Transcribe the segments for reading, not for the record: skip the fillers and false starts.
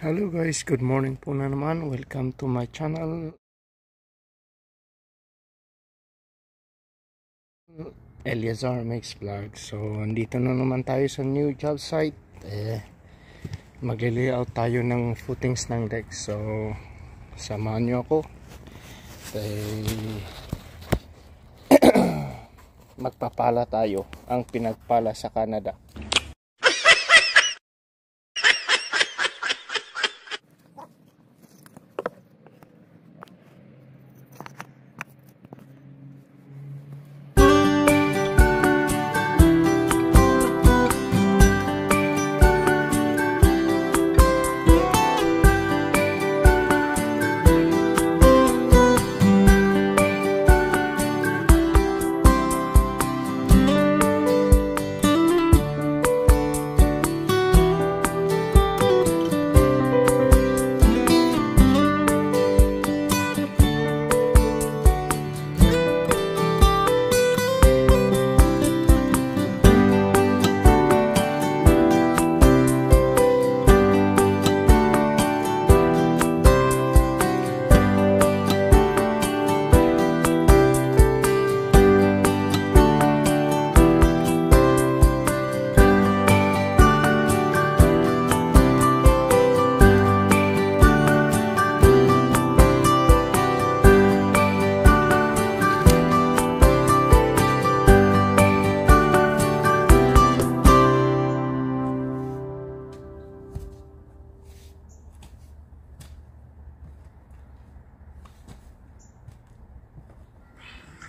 Hello guys, good morning po na naman. Welcome to my channel, Eliazar Makes Vlog. So, andito na naman tayo sa new job site. Magli-layout tayo ng footings ng deck. So, samahan nyo ako. Magpapala tayo. Ang pinagpala sa Canada.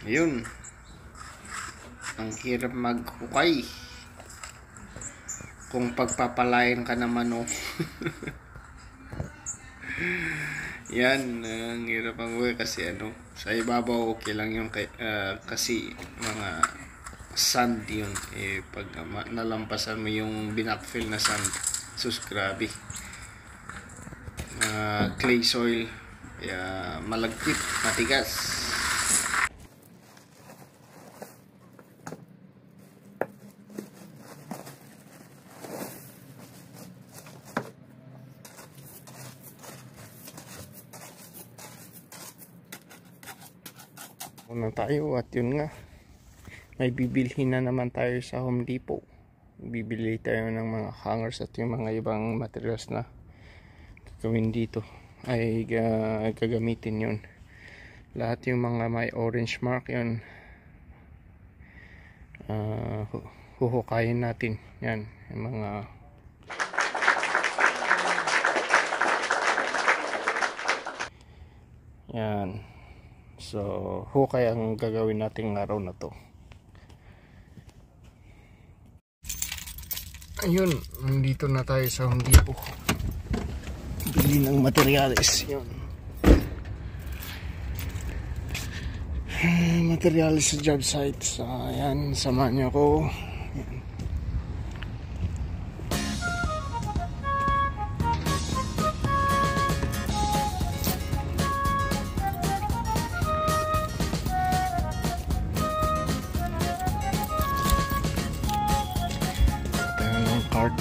Yun, ang hirap maghukay kung pagpapalain ka naman, oh. Yan, ang hirap ang hukay kasi sa ibabaw okay lang yung kasi mga sand yun, pag nalampasan mo yung binakfill na sand, sus grabe, clay soil, malagkit, matigas. Muna tayo at yun nga, may bibilhin na naman tayo sa Home Depot. Bibili tayo ng mga hangers at yung mga ibang materials na gagawin dito ay gagamitin yun. Lahat yung mga may orange mark yun, huhukayin natin yan, yung mga yan. So, hukay ang gagawin nating araw na to. Ayun, nandito na tayo sa Home Depot. Bili ng materyales. Yun. Materyales sa job site. So, ayan, samahan niyo ako. Ayan. Card.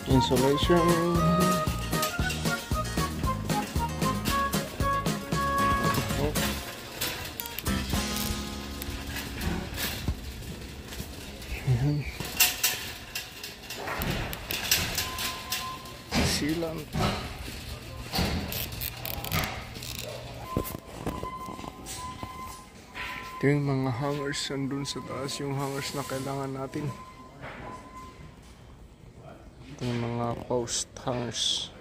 Insulation. Sealant. Ito yung mga hangers. Nandun sa taas yung hangers na kailangan natin. Ito yung mga post hangers.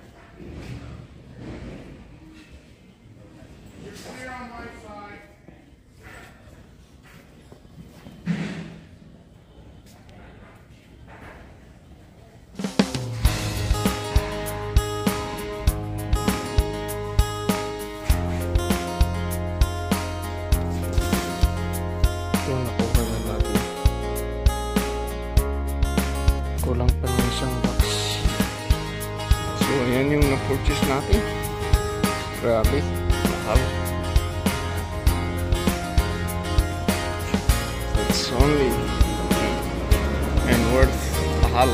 Kulang pa ng isang box. So ayan yung na-purchase natin. Grabe, mahal. It's only and worth mahal.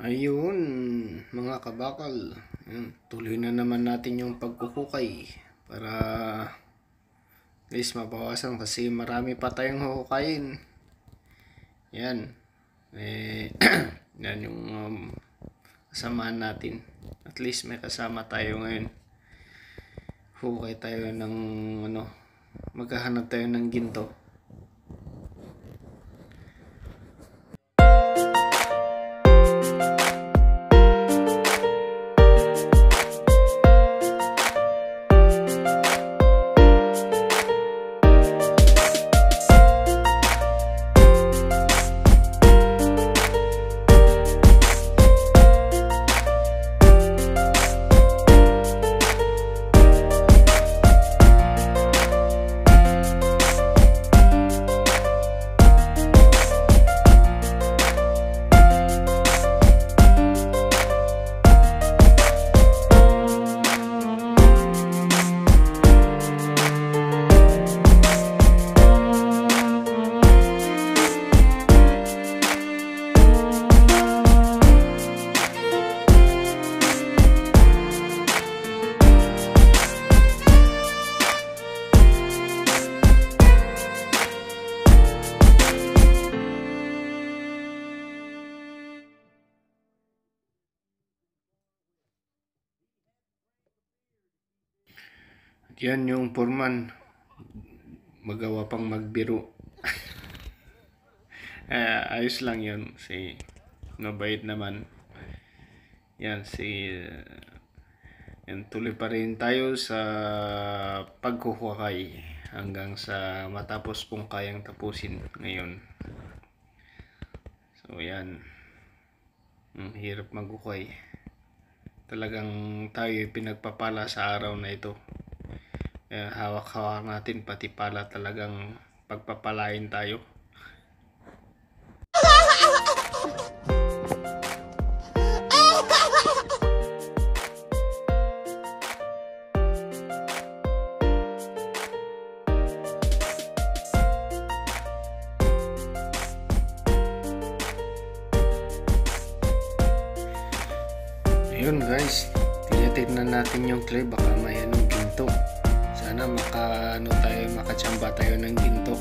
Ayun, mga kabakal. Ayun, tuloy na naman natin yung pagkuhukay para at least mabawasan kasi marami pa tayong huhukayin. Yan. Yan yung kasamahan natin. At least may kasama tayo ngayon. Hukay tayo ng maghahanap tayo ng ginto. Yan yung foreman, magawa pang magbiro. Ayos lang yun, si mabait naman. Yan yan, tuloy pa rin tayo sa pagkuhukay hanggang sa matapos kung kayang tapusin ngayon. So yan, hirap maghukay. Talagang tayo pinagpapala sa araw na ito. Hawak-hawak natin pati pala, talagang pagpapalain tayo. Ayun guys, tinitignan natin yung clay, baka may anong ginto. Sana makachamba tayo ng ginto.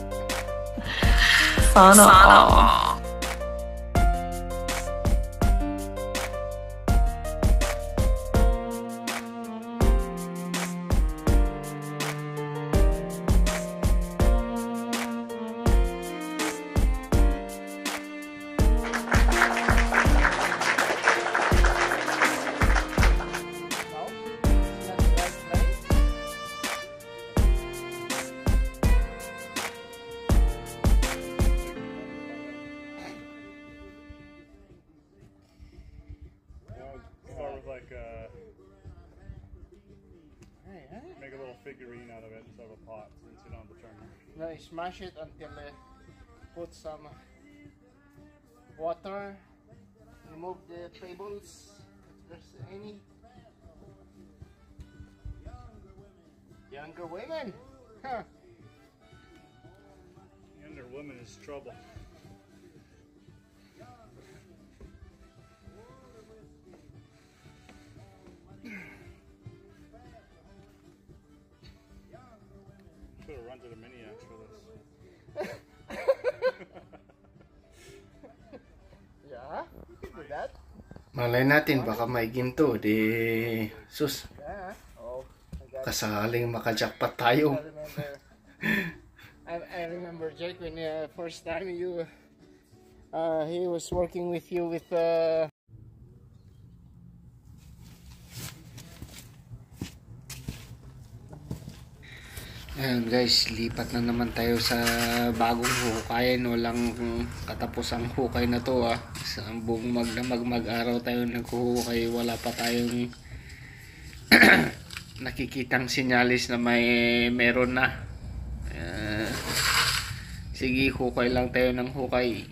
Sana all. Make a little figurine out of it instead of a pot and sit on the turner. No, smash it until put some water, remove the tables if there's any. Younger women? Huh. Younger woman is trouble. Should have run to the Miniacs for this. Yeah, you can do that. Malay natin, baka may ginto. Di, sus, Yeah. Oh, I got it. kasaling makajakpat tayo. I remember Jake when first time you he was working with you with Ayan guys, lipat na naman tayo sa bagong hukayan. Walang katapos ang hukay na to Sa buong mag-araw tayo naghuhukay, wala pa tayong nakikitang sinyalis na meron na. Sige, hukay lang tayo ng hukay.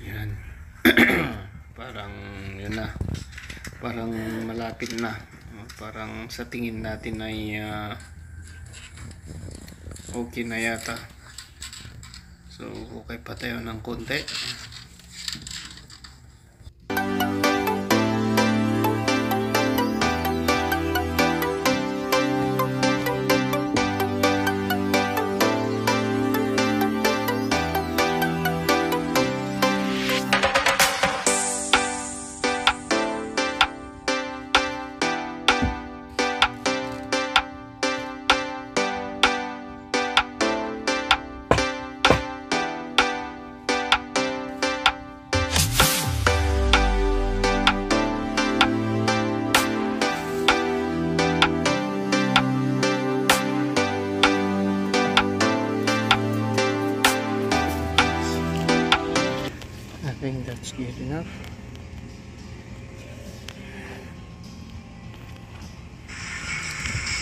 Yan. Parang yun na. Parang malapit na. Parang sa tingin natin ay okay na yata. So okay pa tayo ng konti. I think that's good enough.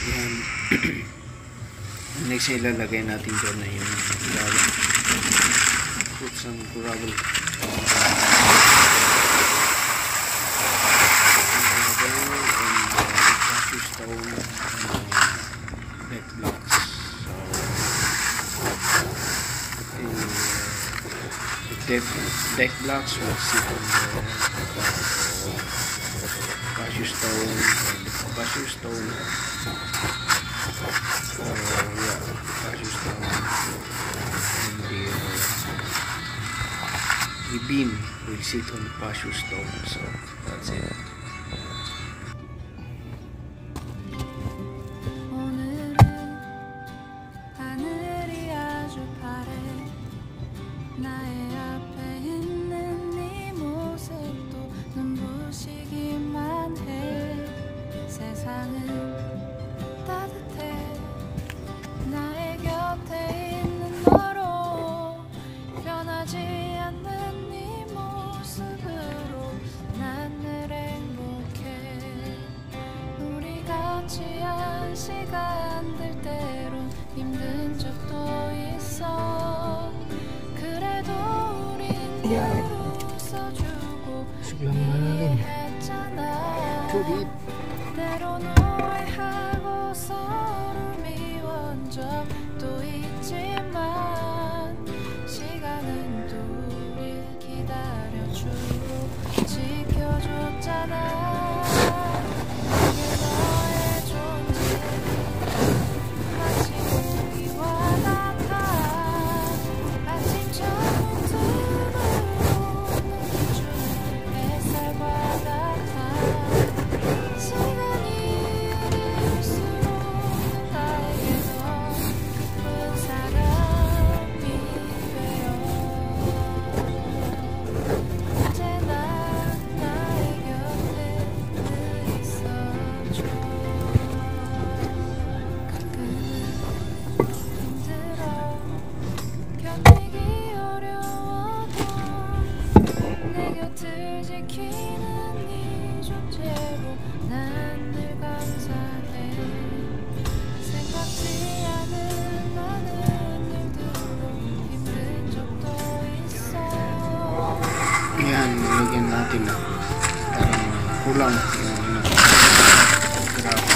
Yan. Next ilalagay natin dyan na yung gravel. Put some gravel. Stone bed blocks. So deck blocks will sit on the cashew stone and cashew stone. So yeah, cashew stone and the beam will sit on the cashew stone. So that's it. 시간들 때론 힘든 적도 있어. 그래도 우린 웃어주고 이해했잖아. 때론 오해하고 서로를 kulang yung ano. Grabe.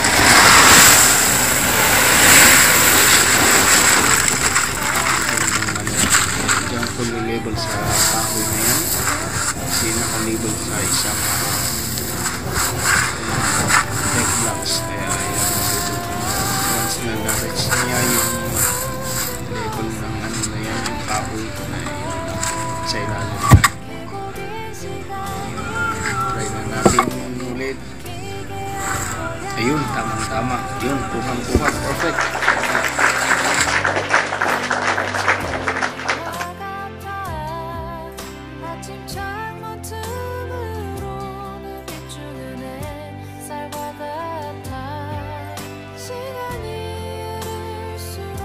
Diyan ko label sa kahoy na yan. Kasi naka-label sa isang deck blocks. Kaya yan, once na-reach niya yung label ng ano na yan, yung kahoy na yun, sa ilalim na. Try na natin ulit. Ayun, tamang-tama. Yun, kuhang-kuha. Perfect. 아침 창문 틈으로는 비추는 햇살과 같아 시간이 흐를수록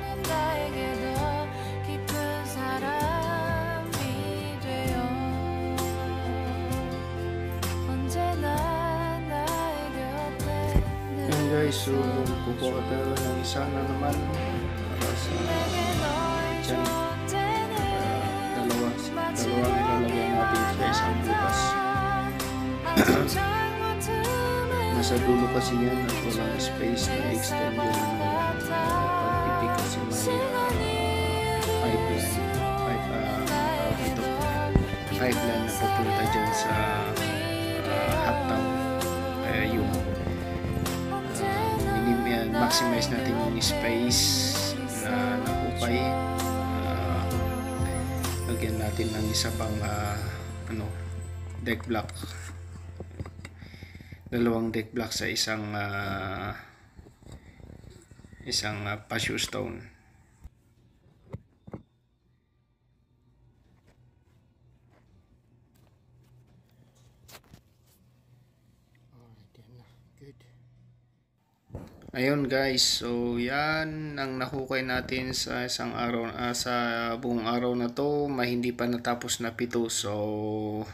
난 나에게 더 깊은 사람이 되어 언제나 나의 곁에 Yun guys, so kukuha tayo ng isa na naman para sa dyan. Dalawang ilalagay natin sa isang bukas. Nasa dulo kasi yan at walang space na extend yung pagpipig kasi may pipeline na papunta dyan sa hot tub. Kaya yung maximize natin yung space na nakupay. Lagyan natin ng isa pang deck block, dalawang deck block sa isang patio stone. Ayun guys, so yan ang nahukay natin sa isang araw, sa buong araw na to. May hindi pa natapos na pito, so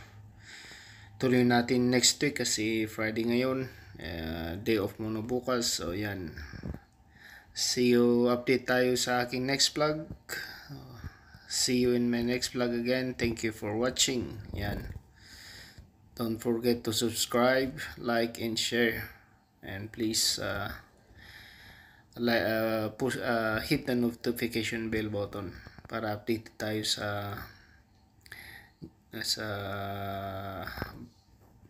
tuloy natin next week kasi Friday ngayon, day off muna bukas. So yan, see you, update tayo sa aking next vlog. See you in my next vlog again. Thank you for watching. Yan, don't forget to subscribe, like and share, and please hit the notification bell button para update tayo sa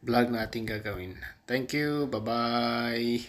vlog natin gagawin. Thank you, bye bye.